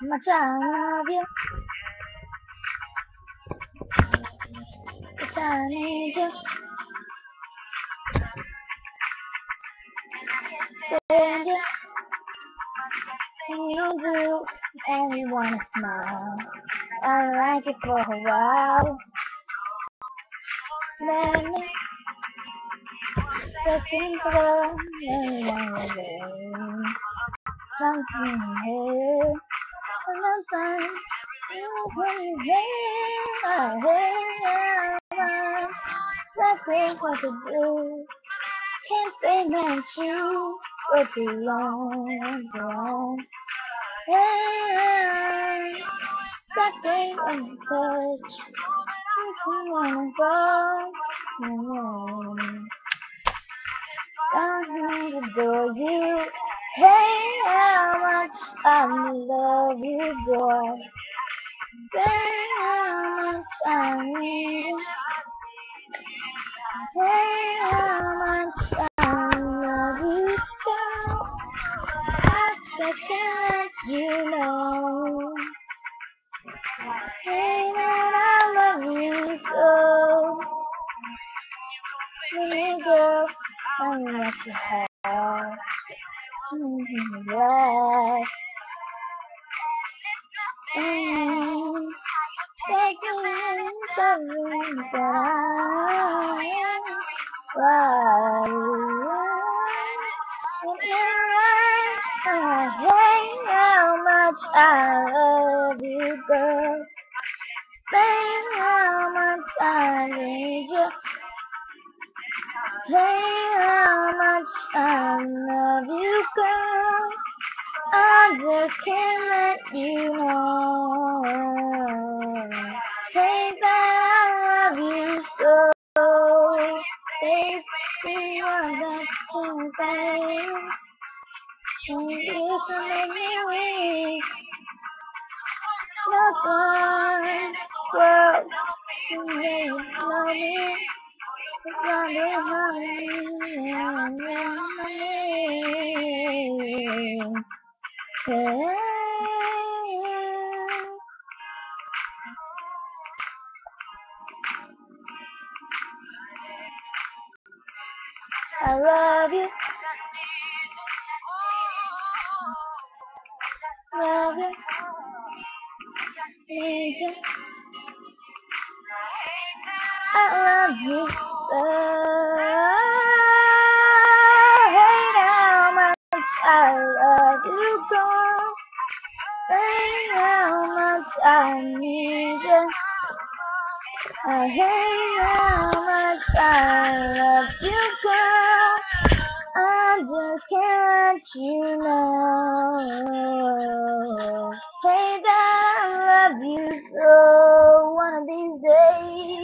much I love you. Much I need you. And you do, and you wanna smile. I like it for a while. Then searching for anyone again. Something here, and sometimes you here, I hear exactly what to do. Can't say that you were too long gone. Hey, exactly what you touch. You wanna go. I need to adore you. Hey, how much I love you, boy. Say how much I need you. Hey, how much I love you, girl. I just can't let you know. Hey, that I love you so. Hey, girl, tell me what you have. Yeah. Take me something that I hey, how much I love you, girl. Say how much I need you. Say how much I love you, girl. I just can't let you know. Say that I love you so. Baby, what that can say. It's to make me weak. No one world can make me. I love you, love you, need you. I love you so. Hate how much I love you, girl. Hate how much I need you. I hate how much I love you, girl. I just can't let you know. Hey, that I love you so. One of these days.